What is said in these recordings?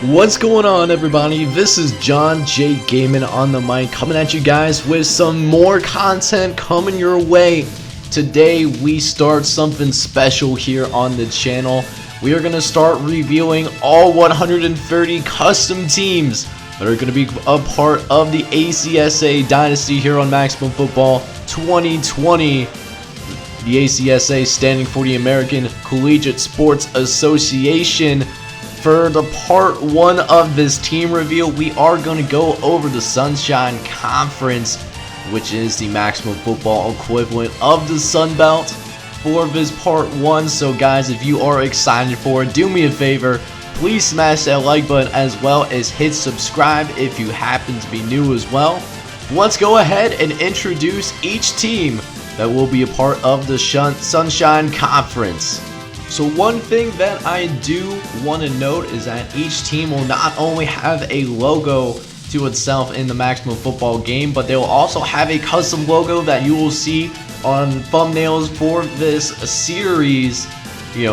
What's going on, everybody? This is John J. Gaiman on the mic, coming at you guys with some more content coming your way. Today we start something special here on the channel. We are going to start reviewing all 130 custom teams that are going to be a part of the ACSA dynasty here on Maximum Football 2020. The ACSA standing for the American Collegiate Sports Association. For the part one of this team review, we are going to go over the Sunshine Conference, which is the Maximum Football equivalent of the Sun Belt for this part one. So guys, if you are excited for it, do me a favor, please smash that like button as well as hit subscribe if you happen to be new as well. Let's go ahead and introduce each team that will be a part of the Sunshine Conference. So one thing that I do want to note is that each team will not only have a logo to itself in the Maximum Football game, but they will also have a custom logo that you will see on thumbnails for this series,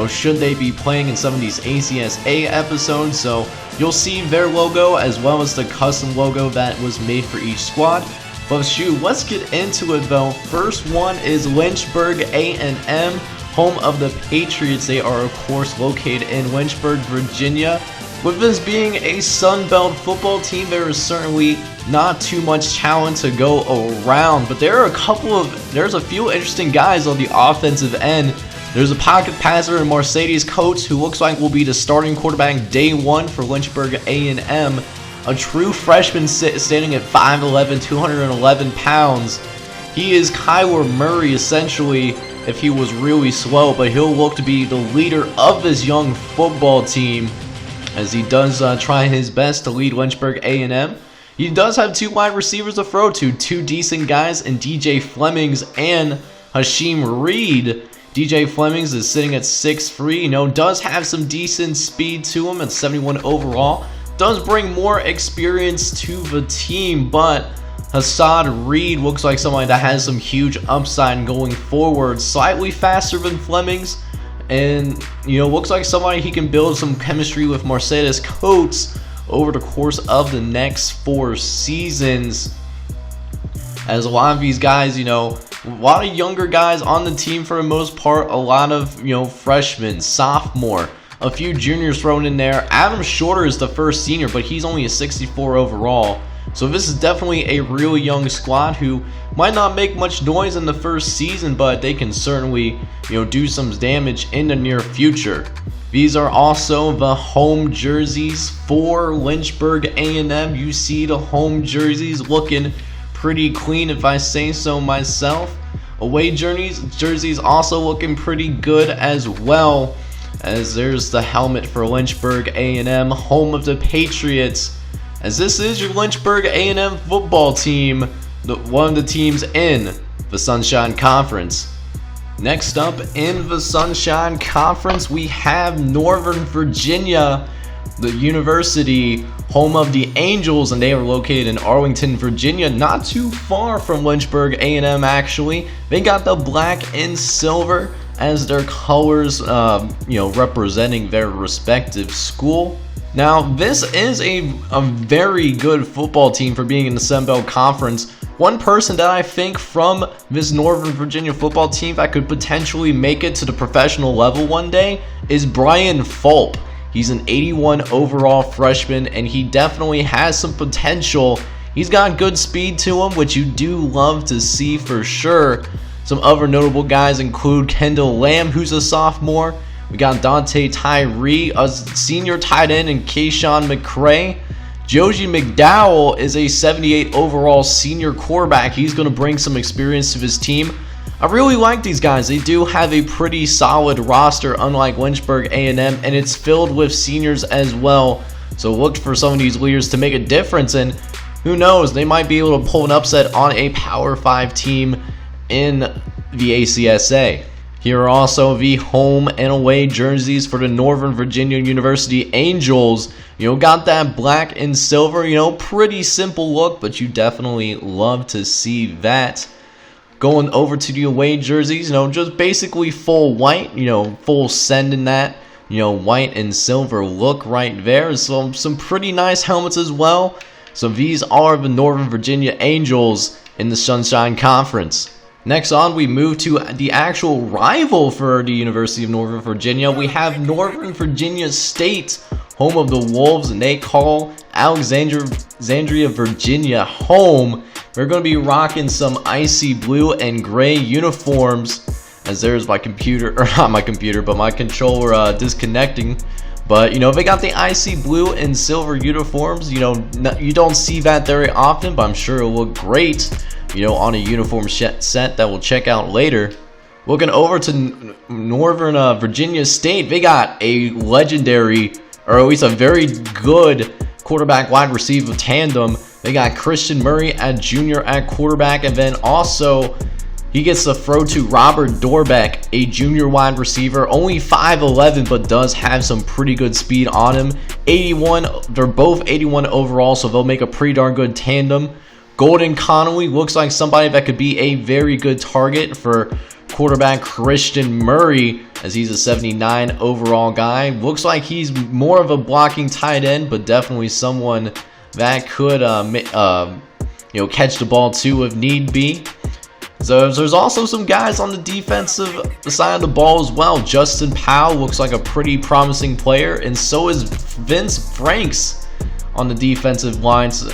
should they be playing in some of these ACSA episodes. So you'll see their logo as well as the custom logo that was made for each squad. But shoot, let's get into it though. First one is Lynchburg A&M. Home of the Patriots. They are of course located in Lynchburg, Virginia. With this being a Sun Belt football team, there is certainly not too much talent to go around, but there's a few interesting guys on the offensive end. There's a pocket passer in Mercedes Coates, who looks like will be the starting quarterback day one for Lynchburg A&M. A true freshman standing at 5'11", 211 pounds. He is Kyler Murray essentially, if he was really slow, but he'll look to be the leader of this young football team as he does try his best to lead Lynchburg A&M. He does have two wide receivers to throw to, two decent guys in DJ Flemings and Hashim Reed. DJ Flemings is sitting at 6'3", does have some decent speed to him at 71 overall. Does bring more experience to the team, but Hashim Reed looks like somebody that has some huge upside going forward. Slightly faster than Flemings, and looks like somebody he can build some chemistry with Mercedes Coates over the course of the next 4 seasons. As a lot of these guys, a lot of younger guys on the team for the most part, a lot of freshmen, sophomore, a few juniors thrown in there. Adam Shorter is the first senior, but he's only a 64 overall. So this is definitely a really young squad who might not make much noise in the first season, but they can certainly, do some damage in the near future. These are also the home jerseys for Lynchburg A&M. You see the home jerseys looking pretty clean, if I say so myself. Away jerseys also looking pretty good as well, as there's the helmet for Lynchburg A&M, home of the Patriots. As this is your Lynchburg A&M football team, one of the teams in the Sunshine Conference. Next up in the Sunshine Conference, we have Northern Virginia, the university, home of the Angels, and they are located in Arlington, Virginia, not too far from Lynchburg A&M actually. They got the black and silver as their colors, representing their respective school. Now, this is a very good football team for being in the Sun Belt Conference. One person that I think from this Northern Virginia football team that could potentially make it to the professional level one day is Brian Fulp. He's an 81 overall freshman, and he definitely has some potential. He's got good speed to him, which you do love to see for sure. Some other notable guys include Kendall Lamb, who's a sophomore. We got Dante Tyree, a senior tight end, and Kayshawn McCray. Joji Mcdowell is a 78 overall senior quarterback. He's going to bring some experience to his team. I really like these guys. They do have a pretty solid roster, unlike Lynchburg A&M, and it's filled with seniors as well. So look for some of these leaders to make a difference, and who knows, they might be able to pull an upset on a Power 5 team in the ACSA. Here are also the home and away jerseys for the Northern Virginia University Angels. Got that black and silver, pretty simple look, but you definitely love to see that. Going over to the away jerseys, just basically full white, full send in that. white and silver look right there. So some pretty nice helmets as well. So these are the Northern Virginia Angels in the Sunshine Conference. Next on, we move to the actual rival for the University of Northern Virginia. We have Northern Virginia State, home of the Wolves, and they call Alexandria, Virginia home. We're going to be rocking some icy blue and gray uniforms, as there's my computer, or not my computer, but my controller disconnecting. But, they got the icy blue and silver uniforms. You don't see that very often, but I'm sure it'll look great, on a uniform set that we'll check out later. Looking over to Northern Virginia State, they got a legendary, or at least a very good quarterback wide receiver tandem. They got Christian Murray at junior at quarterback, and then also he gets the throw to Robert Dorbeck, a junior wide receiver, only 5'11", but does have some pretty good speed on him. 81, they're both 81 overall, so they'll make a pretty darn good tandem. Golden Connolly looks like somebody that could be a very good target for quarterback Christian Murray, as he's a 79 overall guy. Looks like he's more of a blocking tight end, but definitely someone that could catch the ball too if need be. So there's also some guys on the defensive side of the ball as well. Justin Powell looks like a pretty promising player, and so is Vince Franks on the defensive lines.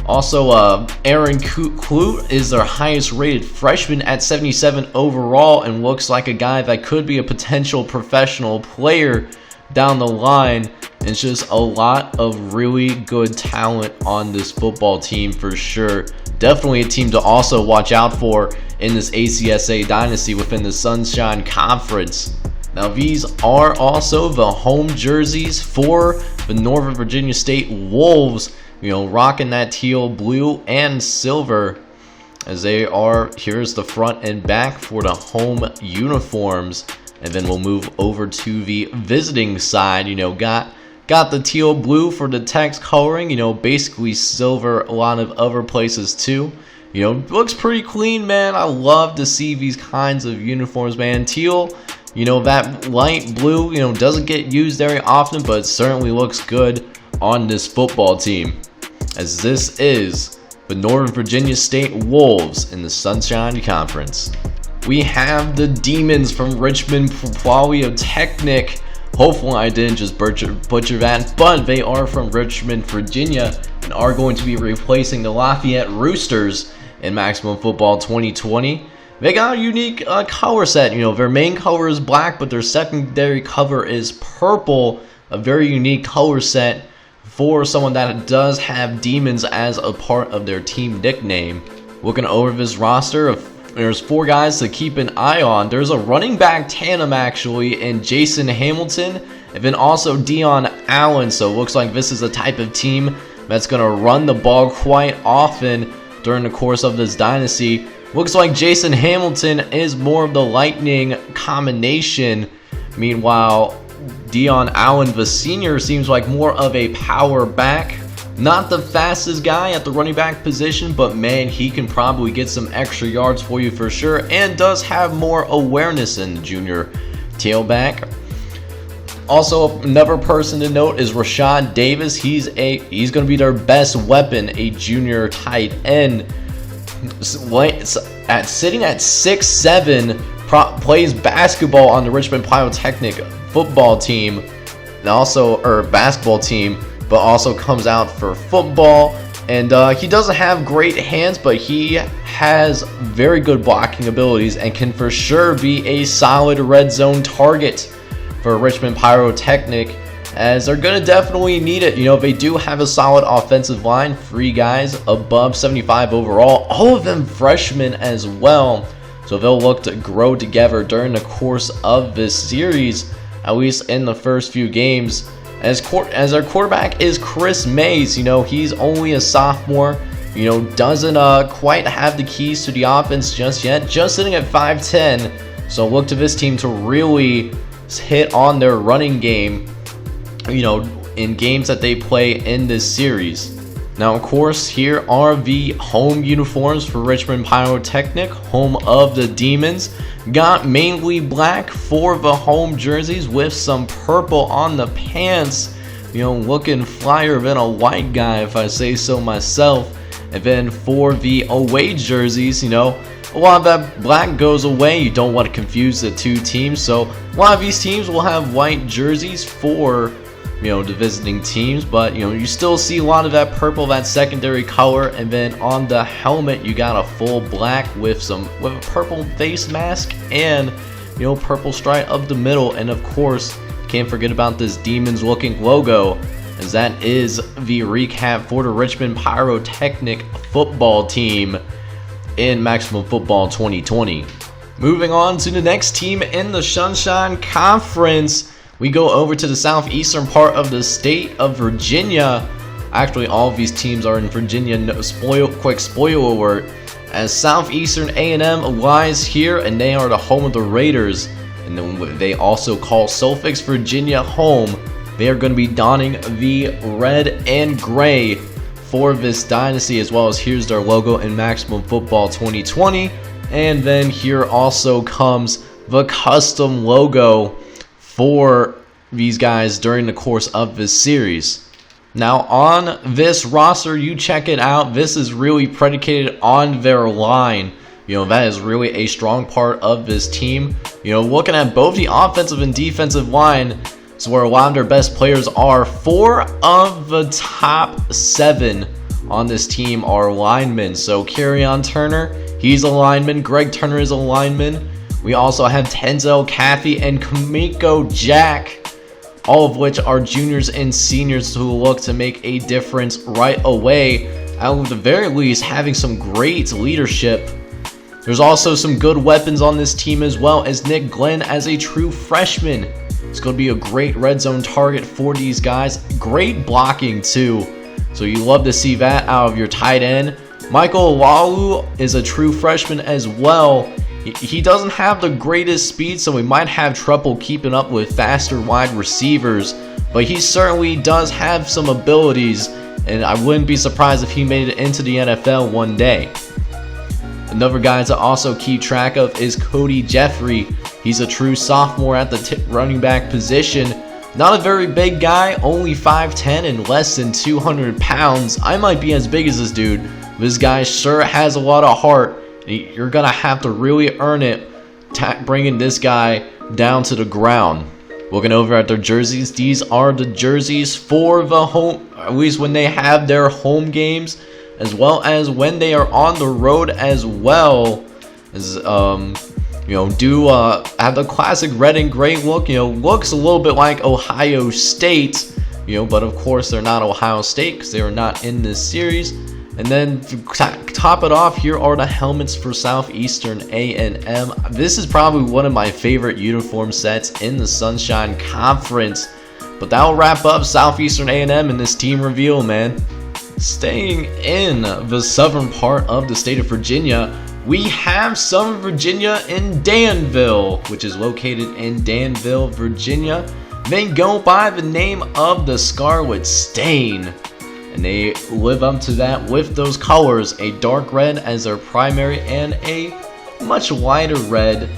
Also, Aaron Clute is their highest rated freshman at 77 overall, and looks like a guy that could be a potential professional player down the line. It's just a lot of really good talent on this football team for sure. Definitely a team to also watch out for in this ACSA dynasty within the Sunshine Conference. Now, these are also the home jerseys for the Northern Virginia State Wolves, rocking that teal, blue, and silver, as they are. Here's the front and back for the home uniforms, and then we'll move over to the visiting side. Got the teal blue for the text coloring, basically silver a lot of other places too. Looks pretty clean, man. I love to see these kinds of uniforms, man. Teal, that light blue, doesn't get used very often, but certainly looks good on this football team, as this is the Northern Virginia State Wolves in the Sunshine Conference. We have the Demons from Richmond Pyrotechnic. Hopefully I didn't just butcher that, but they are from Richmond, Virginia, and are going to be replacing the Lafayette Roosters in Maximum Football 2020. They got a unique color set. Their main color is black, but their secondary color is purple. A very unique color set for someone that does have Demons as a part of their team nickname. Looking over this roster, there's 4 guys to keep an eye on. There's a running back tandem actually in Jason Hamilton, and then also Deon Allen. So it looks like this is a type of team that's going to run the ball quite often during the course of this dynasty. Looks like Jason Hamilton is more of the lightning combination. Meanwhile, Deon Allen, the senior, seems like more of a power back. Not the fastest guy at the running back position, but man, he can probably get some extra yards for you for sure, and does have more awareness than the junior tailback. Also, another person to note is Rashaan Davis. He's going to be their best weapon, a junior tight end. Sitting at 6'7", plays basketball on the Richmond Pyrotechnic football team, and also basketball team, but also comes out for football. And he doesn't have great hands, but he has very good blocking abilities and can for sure be a solid red zone target for Richmond Pyrotechnic, as they're going to definitely need it. They do have a solid offensive line, 3 guys above 75 overall, all of them freshmen as well. So they'll look to grow together during the course of this series, at least in the first few games. As our quarterback is Chris Mays. He's only a sophomore, doesn't quite have the keys to the offense just yet, just sitting at 5'10". So look to this team to really hit on their running game, in games that they play in this series. Now, of course, here are the home uniforms for Richmond Pyrotechnic, home of the Demons. Got mainly black for the home jerseys with some purple on the pants. You know, looking flyer than a white guy, if I say so myself. And then for the away jerseys, you know, a lot of that black goes away. You don't want to confuse the two teams. So a lot of these teams will have white jerseys for, you know, the visiting teams, but you know, you still see a lot of that purple, that secondary color. And then on the helmet you got a full black with a purple face mask and, you know, purple stripe up the middle. And of course, can't forget about this Demons looking logo, as that is the recap for the Richmond Pyrotechnic football team in Maximum Football 2020. Moving on to the next team in the Sunshine Conference, we go over to the southeastern part of the state of Virginia. Actually, all of these teams are in Virginia. No, quick spoiler alert, as Southeastern A&M lies here, and they are the home of the Raiders. And then they also call Suffolk, Virginia home. They are going to be donning the red and gray for this dynasty, as well as here's their logo in Maximum Football 2020. And then here also comes the custom logo for these guys during the course of this series. Now on this roster, you check it out, this is really predicated on their line. You know, that is really a strong part of this team. You know, looking at both the offensive and defensive line, is where a lot of their best players are. 4 of the top 7 on this team are linemen. So Kerryon Turner, he's a lineman. Greg Turner is a lineman. We also have Tenzel Caffey and Kamiko Jack, all of which are juniors and seniors who look to make a difference right away. At the very least, having some great leadership. There's also some good weapons on this team, as well as Nick Glenn as a true freshman. It's going to be a great red zone target for these guys. Great blocking too. So you love to see that out of your tight end. Michael Wahlu is a true freshman as well. He doesn't have the greatest speed, so we might have trouble keeping up with faster wide receivers. But he certainly does have some abilities, and I wouldn't be surprised if he made it into the NFL one day. Another guy to also keep track of is Cody Jeffrey. He's a true sophomore at the running back position. Not a very big guy, only 5'10" and less than 200 pounds. I might be as big as this dude. This guy sure has a lot of heart. You're going to have to really earn it, bringing this guy down to the ground. Looking over at their jerseys, these are the jerseys for the home, at least when they have their home games, as well as when they are on the road as well. As you know, do have the classic red and gray look. You know, looks a little bit like Ohio State. You know, but of course they're not Ohio State because they are not in this series. And then to top it off, here are the helmets for Southeastern A&M. This is probably one of my favorite uniform sets in the Sunshine Conference. But that'll wrap up Southeastern A&M in this team reveal, man. Staying in the southern part of the state of Virginia, we have Southern Virginia in Danville, which is located in Danville, Virginia. They go by the name of the Scarlet Stain. And they live up to that with those colors, a dark red as their primary and a much lighter red,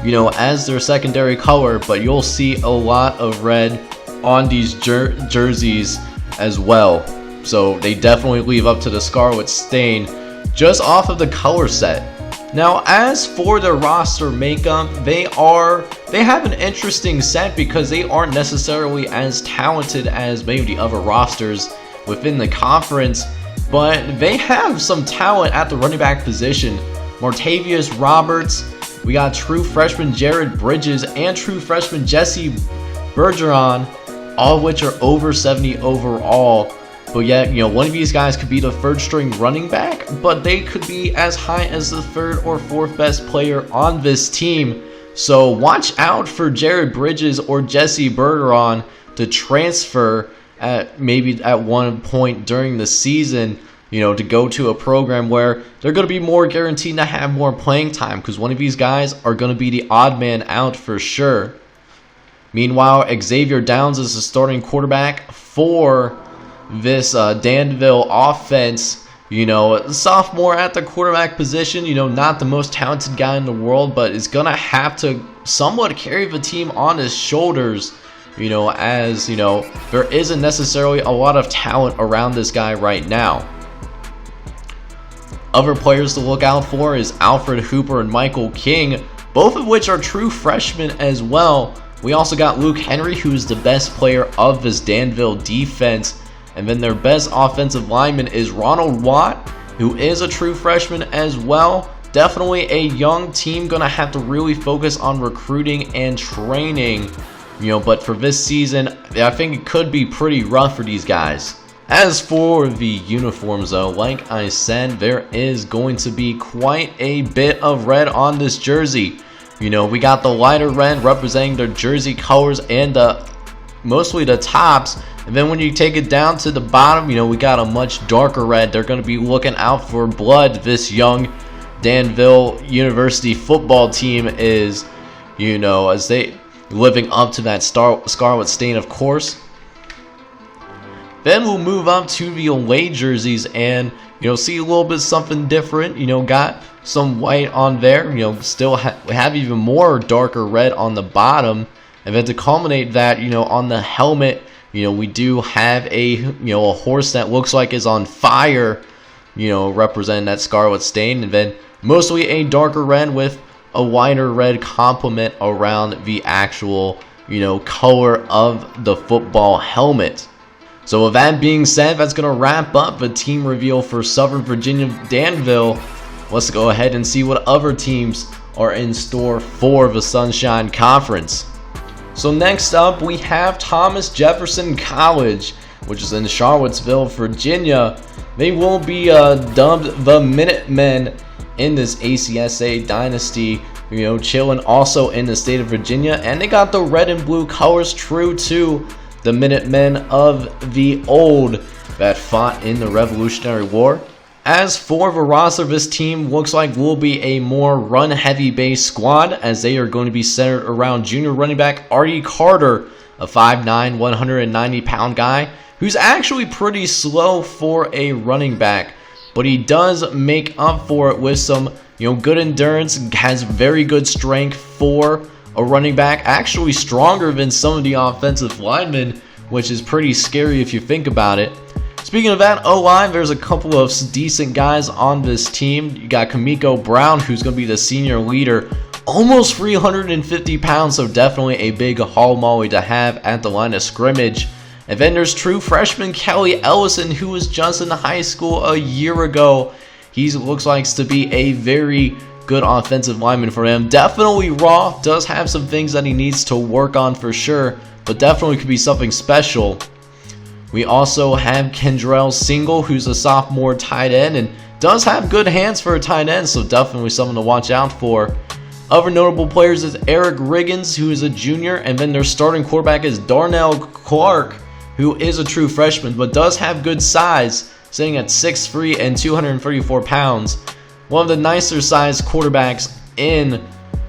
you know, as their secondary color. But you'll see a lot of red on these jerseys as well. So they definitely live up to the Scarlet Stain just off of the color set. Now, as for their roster makeup, they have an interesting set because they aren't necessarily as talented as maybe the other rosters within the conference, but they have some talent at the running back position. Martavius Roberts, we got true freshman Jared Bridges and true freshman Jesse Bergeron, all of which are over 70 overall. But yet, you know, one of these guys could be the third string running back, but they could be as high as the third or fourth best player on this team. So watch out for Jared Bridges or Jesse Bergeron to transfer maybe at one point during the season, you know, to go to a program where they're going to be more guaranteed to have more playing time, because one of these guys are going to be the odd man out for sure. Meanwhile, Xavier Downs is the starting quarterback for this Danville offense. You know, sophomore at the quarterback position, you know, not the most talented guy in the world, but is going to have to somewhat carry the team on his shoulders, you know, as, you know, there isn't necessarily a lot of talent around this guy right now. Other players to look out for is Alfred Hooper and Michael King, both of which are true freshmen as well. We also got Luke Henry, who's the best player of this Danville defense. And then their best offensive lineman is Ronald Watt, who is a true freshman as well. Definitely a young team, gonna have to really focus on recruiting and training, you know, but for this season, I think it could be pretty rough for these guys. As for the uniforms though, like I said, there is going to be quite a bit of red on this jersey. You know, we got the lighter red representing their jersey colors and mostly the tops. And then when you take it down to the bottom, you know, we got a much darker red. They're going to be looking out for blood. This young Danville University football team is, you know, as they living up to that scarlet stain, of course. Then we'll move up to the away jerseys and, you know, see a little bit something different. You know, got some white on there. You know, still have even more darker red on the bottom. And then to culminate that, you know, on the helmet, you know, we do have a horse that looks like is on fire, you know, representing that scarlet stain. And then mostly a darker red with a wider red complement around the actual, you know, color of the football helmet. So with that being said, that's going to wrap up the team reveal for Southern Virginia Danville. Let's go ahead and see what other teams are in store for the Sunshine Conference. So next up, we have Thomas Jefferson College, which is in Charlottesville, Virginia. They will be dubbed the Minutemen in this ACSA dynasty, you know, chilling also in the state of Virginia. And they got the red and blue colors, true to the Minutemen of the old that fought in the Revolutionary War. As for the roster, this team looks like will be a more run-heavy based squad, as they are going to be centered around junior running back Artie Carter, a 5'9", 190-pound guy who's actually pretty slow for a running back, but he does make up for it with some, you know, good endurance, has very good strength for a running back, actually stronger than some of the offensive linemen, which is pretty scary if you think about it. Speaking of that O-line, there's a couple of decent guys on this team. You got Kamiko Brown, who's going to be the senior leader, almost 350 pounds, so definitely a big haul molly to have at the line of scrimmage. And then there's true freshman Kelly Ellison, who was just in high school a year ago. He looks like to be a very good offensive lineman for him. Definitely raw, does have some things that he needs to work on for sure, but definitely could be something special. We also have Kendrell Single, who's a sophomore tight end and does have good hands for a tight end, so definitely someone to watch out for. Other notable players is Eric Riggins, who is a junior, and then their starting quarterback is Darnell Clark, who is a true freshman but does have good size, sitting at 6'3" and 234 pounds. One of the nicer sized quarterbacks in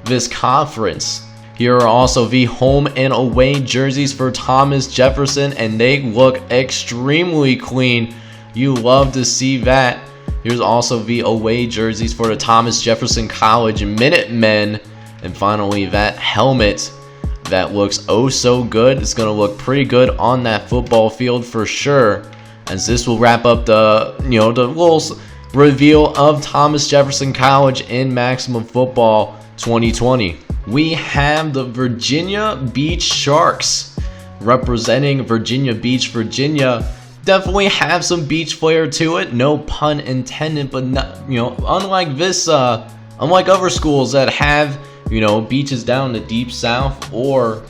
this conference. Here are also the home and away jerseys for Thomas Jefferson, and they look extremely clean. You love to see that. Here's also the away jerseys for the Thomas Jefferson College Minutemen. And finally, that helmet that looks oh so good. It's going to look pretty good on that football field for sure. As this will wrap up the, the little reveal of Thomas Jefferson College in Maximum Football 2020. We have the Virginia Beach Sharks representing Virginia Beach, Virginia. Definitely have some beach flair to it, no pun intended, but not, unlike this, unlike other schools that have, beaches down in the deep south or,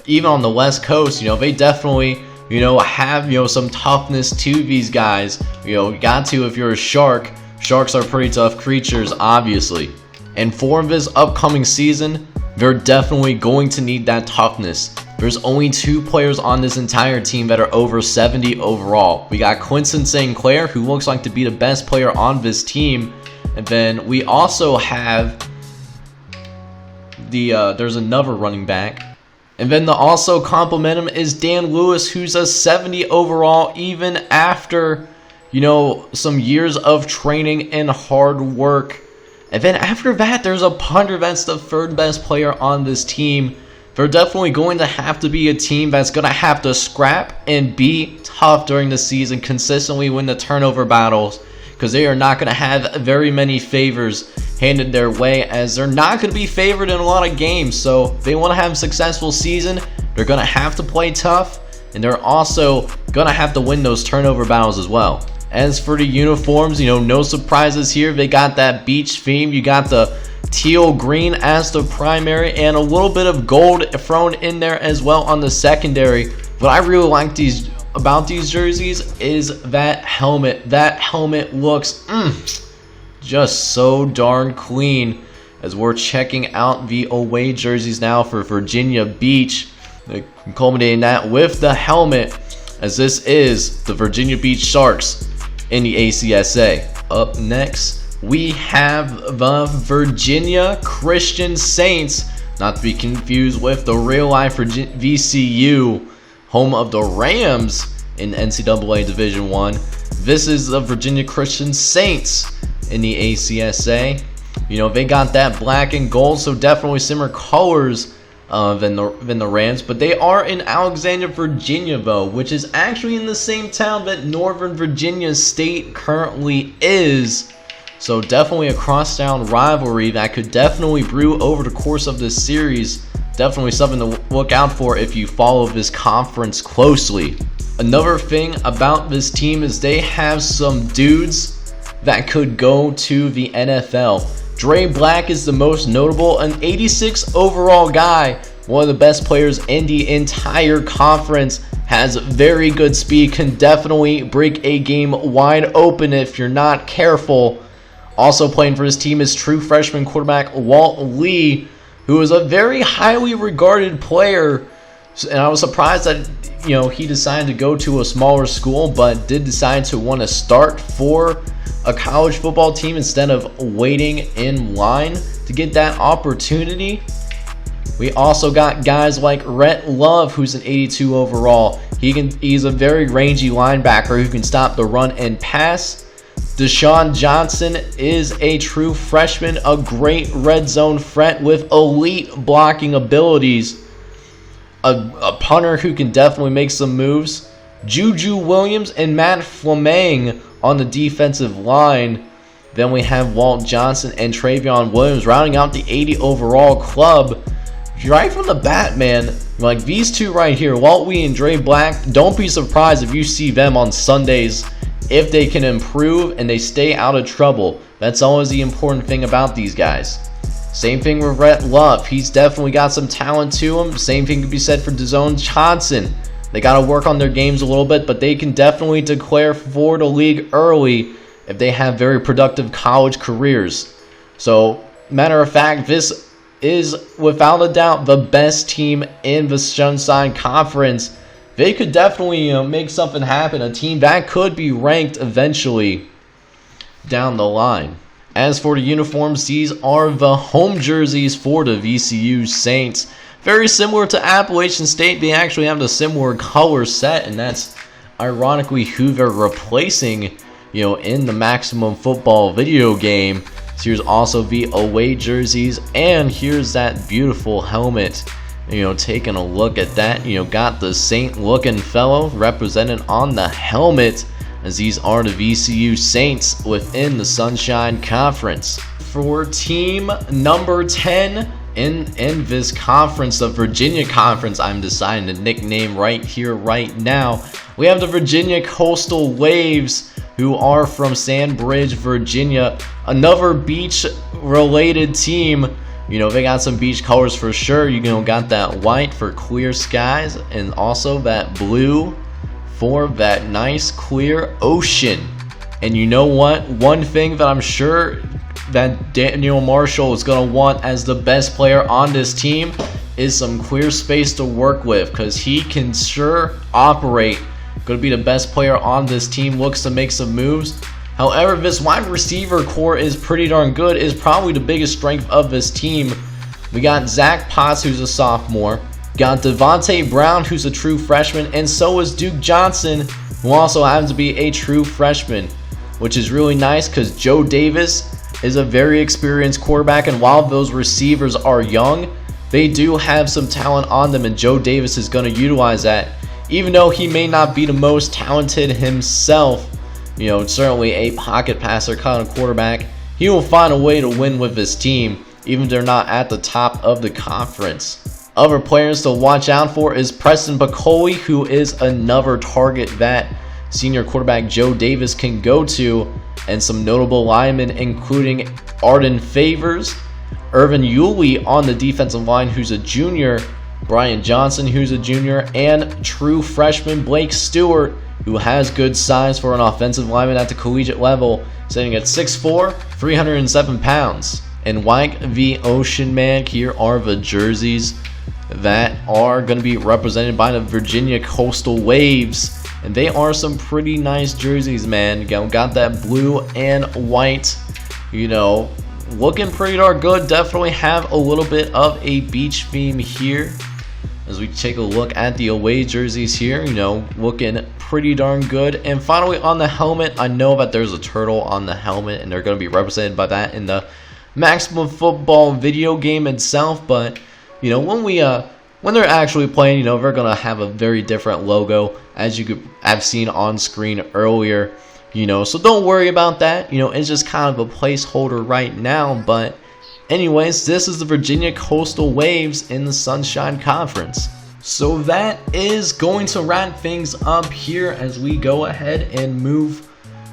even on the west coast, they definitely, have, some toughness to these guys. Got to if you're a shark. Sharks are pretty tough creatures, obviously. And for this upcoming season, they're definitely going to need that toughness. There's only 2 players on this entire team that are over 70 overall. We got Quinton St. Clair, who looks like to be the best player on this team. And then we also have there's another running back. And then to also compliment him is Dan Lewis, who's a 70 overall, even after, some years of training and hard work. And then after that, there's a punter that's the third best player on this team. They're definitely going to have to be a team that's going to have to scrap and be tough during the season, consistently win the turnover battles, because they are not going to have very many favors handed their way, as they're not going to be favored in a lot of games. So if they want to have a successful season, they're going to have to play tough, and they're also going to have to win those turnover battles as well. As for the uniforms, no surprises here. They got that beach theme. You got the teal green as the primary, and a little bit of gold thrown in there as well on the secondary. What I really like about these jerseys is that helmet. That helmet looks just so darn clean, as we're checking out the away jerseys now for Virginia Beach. Culminating that with the helmet, as this is the Virginia Beach Sharks in the ACSA. Up next, we have the Virginia Christian Saints, not to be confused with the real-life VCU, home of the Rams in NCAA Division I. This is the Virginia Christian Saints in the ACSA. They got that black and gold, so definitely similar colors than the Rams, but they are in Alexandria, Virginia, though, which is actually in the same town that Northern Virginia State currently is. So definitely a crosstown rivalry that could definitely brew over the course of this series. Definitely something to look out for if you follow this conference closely. Another thing about this team is they have some dudes that could go to the NFL. Dre Black is the most notable, an 86 overall guy, one of the best players in the entire conference, has very good speed, can definitely break a game wide open if you're not careful. Also playing for his team is true freshman quarterback Walt Lee, who is a very highly regarded player, and I was surprised that he decided to go to a smaller school, but did decide to want to start for a college football team instead of waiting in line to get that opportunity. We also got guys like Rhett Love, who's an 82 overall. He's a very rangy linebacker who can stop the run and pass. Desean Johnson is a true freshman, a great red zone threat with elite blocking abilities. A punter who can definitely make some moves. Juju Williams and Matt Fleming on the defensive line. Then we have Walt Johnson and Travion Williams rounding out the 80 overall club. Right from the bat, man, like these two right here, Walt Lee and Dre Black, don't be surprised if you see them on Sundays if they can improve and they stay out of trouble. That's always the important thing about these guys. Same thing with Rhett Love. He's definitely got some talent to him. Same thing could be said for Desean Johnson. They got to work on their games a little bit, but they can definitely declare for the league early if they have very productive college careers. So, matter of fact, this is without a doubt the best team in the Sunshine Conference. They could definitely make something happen. A team that could be ranked eventually down the line. As for the uniforms, these are the home jerseys for the VCU Saints. Very similar to Appalachian State. They actually have a similar color set, and that's ironically who they're replacing, in the Maximum Football video game. So here's also the away jerseys, and here's that beautiful helmet. Taking a look at that, got the Saint-looking fellow represented on the helmet, as these are the VCU Saints within the Sunshine Conference. For team number 10 in this conference, the Virginia Conference, I'm deciding to nickname right here, right now, we have the Virginia Coastal Waves, who are from Sandbridge, Virginia. Another beach-related team. They got some beach colors for sure. Got that white for clear skies, and also that blue for that nice clear ocean. And you know what? One thing that I'm sure that Daniel Marshall is going to want as the best player on this team is some clear space to work with, because he can sure operate. Going to be the best player on this team, looks to make some moves. However, this wide receiver core is pretty darn good, is probably the biggest strength of this team. We got Zach Potts, who's a sophomore. Got Devontae Brown, who's a true freshman, and so is Duke Johnson, who also happens to be a true freshman, which is really nice because Joe Davis is a very experienced quarterback, and while those receivers are young, they do have some talent on them, and Joe Davis is going to utilize that. Even though he may not be the most talented himself, certainly a pocket passer kind of quarterback, he will find a way to win with his team, even if they're not at the top of the conference. Other players to watch out for is Preston Bacoli, who is another target that senior quarterback Joe Davis can go to, and some notable linemen including Arden Favors, Irvin Yulee on the defensive line, who's a junior, Brian Johnson, who's a junior, and true freshman Blake Stewart, who has good size for an offensive lineman at the collegiate level, sitting at 6'4", 307 pounds. And like the Ocean Man, here are the jerseys that are going to be represented by the Virginia Coastal Waves. And they are some pretty nice jerseys, man. Got that blue and white, looking pretty darn good. Definitely have a little bit of a beach theme here. As we take a look at the away jerseys here, looking pretty darn good. And finally on the helmet, I know that there's a turtle on the helmet, and they're going to be represented by that in the Maximum Football video game itself. But, when they're actually playing, they're going to have a very different logo, as you could have seen on screen earlier, so don't worry about that. It's just kind of a placeholder right now. But anyways, this is the Virginia Coastal Waves in the Sunshine Conference. So that is going to wrap things up here as we go ahead and move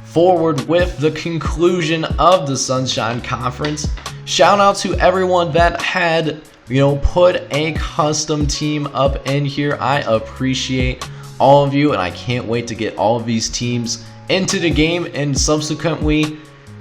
forward with the conclusion of the Sunshine Conference. Shout out to everyone that had put a custom team up in here. I appreciate all of you, and I can't wait to get all of these teams into the game and subsequently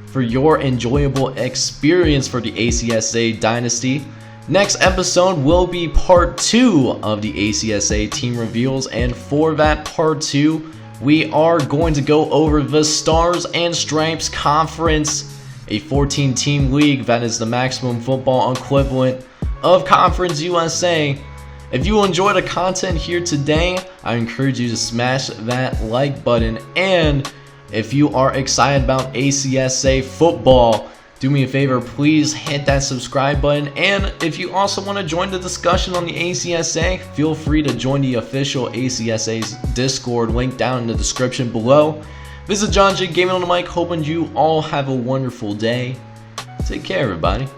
for your enjoyable experience for the ACSA Dynasty. Next episode will be part 2 of the ACSA team reveals, and for that part 2, we are going to go over the Stars and Stripes Conference, a 14-team league that is the maximum football equivalent of Conference USA. If you enjoy the content here today, I encourage you to smash that like button, and if you are excited about ACSA football, do me a favor, please hit that subscribe button. And if you also want to join the discussion on the ACSA, feel free to join the official ACSA's Discord, link down in the description below. This is John J. Gaming on the mic, hoping you all have a wonderful day. Take care, everybody.